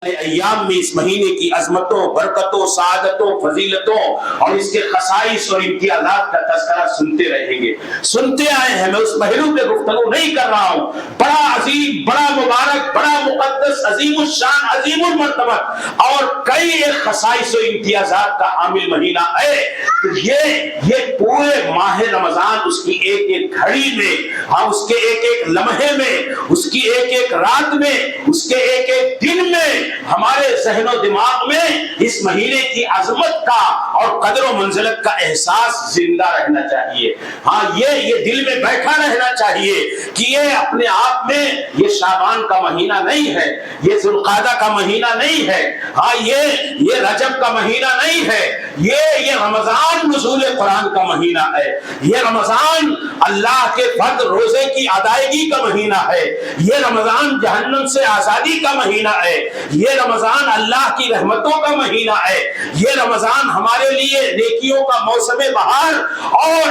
ایام میں اس مہینے کی عظمتوں، برکتوں، سعادتوں، فضیلتوں اور اس کے خصائص اور امتیازات کا تذکرہ سنتے رہیں گے، سنتے آئے ہیں۔ میں اس پہلو پہ گفتگو نہیں کر رہا ہوں۔ بڑا عظیم، بڑا مبارک، بڑا مقدس، عظیم الشان، عظیم المرتبت اور کئی ایک خصائص و امتیازات کا حامل مہینہ ہے۔ تو یہ پورے ماہ رمضان اس کی ایک ایک گھڑی میں، ہاں اس کے ایک ایک لمحے میں، اس کی ایک ایک رات میں، اس کے ایک ایک دن میں ہمارے ذہن و دماغ میں اس مہینے کی عظمت کا اور قدر و منزلت کا احساس زندہ رہنا چاہیے۔ ہاں یہ دل میں بیٹھا رہنا چاہیے کہ یہ اپنے آپ میں یہ شعبان کا مہینہ نہیں ہے، یہ ذوالقعدہ کا مہینہ نہیں ہے، ہاں یہ رجب کا مہینہ نہیں ہے، یہ رمضان نزول قرآن کا مہینہ ہے، یہ رمضان اللہ کے فرض روزے کی ادائیگی کا مہینہ ہے، یہ رمضان جہنم سے آزادی کا مہینہ ہے، یہ رمضان اللہ کی رحمتوں کا مہینہ ہے، یہ رمضان ہمارے لیے نیکیوں کا موسم بہار اور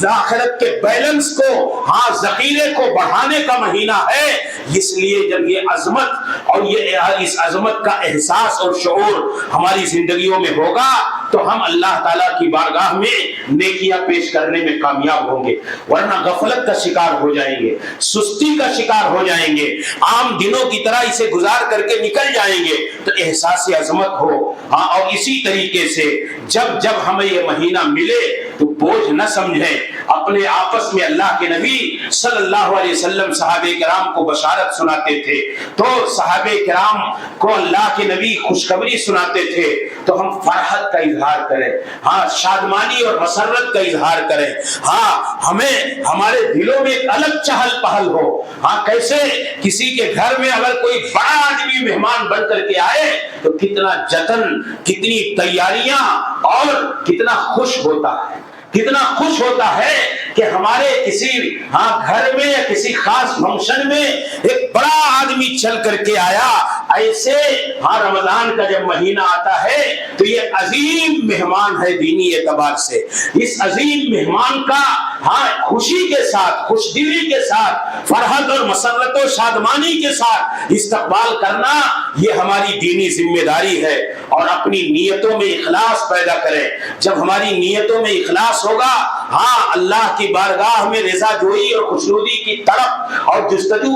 آخرت کے بیلنس کو، ہاں ذخیرے کو بڑھانے کا مہینہ ہے۔ اس لیے جب یہ عظمت اور اس عظمت کا احساس اور شعور ہماری زندگیوں میں ہوگا تو ہم اللہ تعالیٰ کی بارگاہ میں نیکیاں پیش کرنے میں کامیاب ہوں گے، ورنہ غفلت کا شکار ہو جائیں گے، سستی کا شکار ہو جائیں گے، عام دنوں کی طرح اسے گزار کر کے نکل جائیں گے۔ تو احساس عظمت ہو، ہاں، اور اسی طریقے سے جب ہمیں یہ مہینہ ملے تو بوجھ نہ سمجھیں، اپنے آپس میں اللہ کے نبی صلی اللہ علیہ وسلم صحابہ کرام کو بشارت سناتے تھے، تو صحابہ کرام کو اللہ کے نبی خوشخبری سناتے تھے تو ہم فرحت کا اظہار کریں، ہاں شادمانی اور مسرت کا اظہار کریں، ہاں ہمیں ہمارے دلوں میں ایک الگ چہل پہل ہو۔ ہاں کیسے کسی کے گھر میں اگر کوئی بڑا آدمی مہمان بن کر کے آئے تو کتنا جتن، کتنی تیاریاں اور کتنا خوش ہوتا ہے، کتنا خوش ہوتا ہے کہ ہمارے کسی گھر میں یا کسی خاص فنکشن میں ایک بڑا آدمی چل کر کے آیا۔ ایسے رمضان کا جب مہینہ آتا ہے تو یہ عظیم مہمان ہے دینی اعتبار سے، اس عظیم مہمان کا خوشی کے ساتھ، خوش دلی کے ساتھ، فرحت اور مسرت و شادمانی کے ساتھ استقبال کرنا یہ ہماری دینی ذمہ داری ہے۔ اور اپنی نیتوں میں اخلاص پیدا کریں۔ جب ہماری نیتوں میں اخلاص ہوگا، اللہ کی بارگاہ میں رضا جوئی اور خوشنودی کی طلب اور جستجو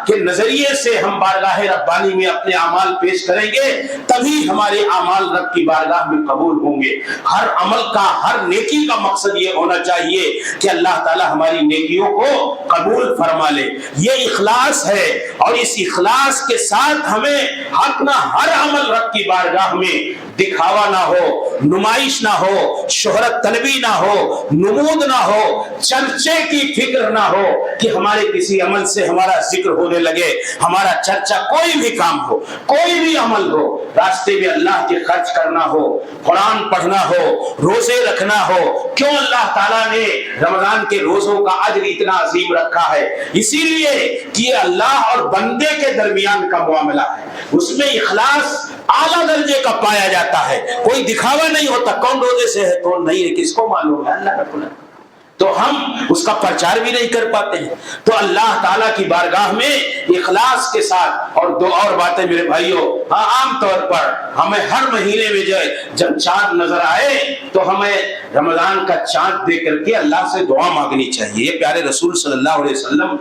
کے نظریے سے ہم بارگاہ ربانی میں اپنے اعمال پیش کریں گے، تبھی ہمارے اعمال رب کی بارگاہ میں قبول ہوں گے۔ ہر عمل کا، ہر نیکی کا مقصد یہ ہونا چاہیے کہ اللہ تعالی ہماری نیکیوں کو قبول فرما لے۔ یہ اخلاص ہے، اور اس اخلاص کے ساتھ ہمیں اپنا ہر عمل رب کی بارگاہ میں دکھاوا نہ ہو، نمائش نہ ہو، شہرت طلبی نہ ہو، نمود نہ ہو، چرچے کی فکر نہ ہو کہ ہمارے کسی عمل سے ہمارا ذکر ہونے لگے، ہمارا چرچا، کوئی بھی کام ہو، کوئی بھی عمل ہو، راستے میں اللہ کے خرچ کرنا ہو، قرآن پڑھنا ہو، روزے رکھنا ہو۔ کیوں اللہ تعالیٰ نے رمضان کے روزوں کا اجر اتنا عظیم رکھا ہے؟ اسی لیے کہ یہ اللہ اور بندے کے درمیان کا معاملہ ہے، اس میں اخلاص اعلیٰ درجے کا پایا جاتا ہے، کوئی دکھاوا نہیں ہوتا، کون روزے سے ہے کون نہیں ہے کس کو معلوم ہے، اللہ رب العالمین، تو ہم اس کا پرچار بھی نہیں کر پاتے ہیں۔ تو اللہ تعالیٰ کی بارگاہ میں اخلاص کے ساتھ، اور دو اور باتیں میرے بھائیوں، عام طور پر ہمیں ہر مہینے میں جب چاند نظر آئے تو ہمیں رمضان کا چاند دیکھ کر کے اللہ سے دعا مانگنی چاہیے۔ یہ پیارے رسول صلی اللہ علیہ وسلم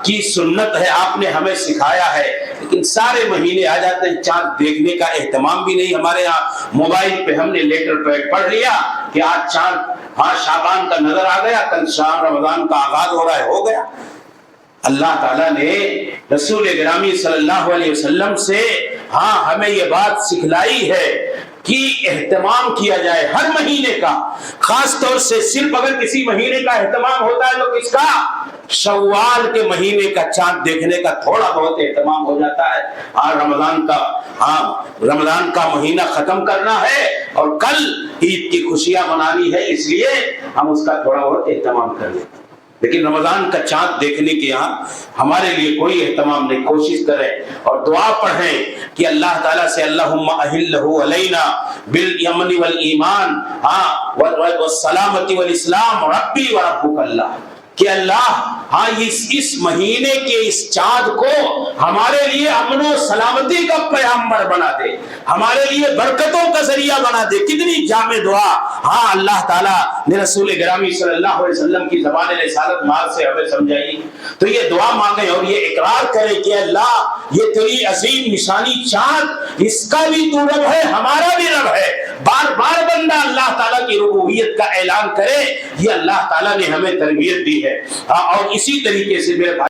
کی سنت ہے، آپ نے ہمیں سکھایا ہے۔ لیکن سارے مہینے آ جاتے ہیں، چاند دیکھنے کا اہتمام بھی نہیں ہمارے یہاں۔ موبائل پہ ہم نے لیٹر پیڈ پڑھ لیا کہ آج چاند شعبان کا نظر آ گیا، کل شام رمضان کا آغاز ہو رہا ہے، ہو گیا۔ اللہ تعالیٰ نے رسول گرامی صلی اللہ علیہ وسلم سے ہمیں یہ بات سکھلائی ہے کہ اہتمام کیا جائے ہر مہینے کا، خاص طور سے صرف اگر کسی مہینے کا اہتمام ہوتا ہے تو کس کا؟ شوال کے مہینے کا چاند دیکھنے کا تھوڑا بہت اہتمام ہو جاتا ہے۔ رمضان کا مہینہ ختم کرنا ہے اور کل عید کی خوشیاں منانی ہے، اس لیے ہم اس کا تھوڑا بہت اہتمام کر لیتے ہیں۔ لیکن رمضان کا چاند دیکھنے کے یہاں ہمارے لیے کوئی اہتمام نہیں۔ کوشش کریں اور دعا پڑھیں کہ اللہ تعالیٰ سے اللہم احلہ علینا بالیمن والایمان والسلامت والاسلام ربی وربک اللہ، کہ اللہ ہاں اس مہینے کے اس چاند کو ہمارے لیے امن و سلامتی کا پیغمبر بنا دے، ہمارے لیے برکتوں کا ذریعہ بنا دے۔ کتنی جامع دعا ہاں اللہ تعالیٰ نے رسول گرامی صلی اللہ علیہ وسلم کی زبان رسالت مال سے ہمیں سمجھائی۔ تو یہ دعا مانگیں اور یہ اقرار کریں کہ اللہ یہ تیری عظیم نشانی چاند، اس کا بھی تو رب ہے، ہمارا بھی رب ہے۔ بار بار بندہ اللہ تعالیٰ کی ربوبیت کا اعلان کرے، یہ اللہ تعالیٰ نے ہمیں تربیت دی ہے۔ اور اسی طریقے سے میرے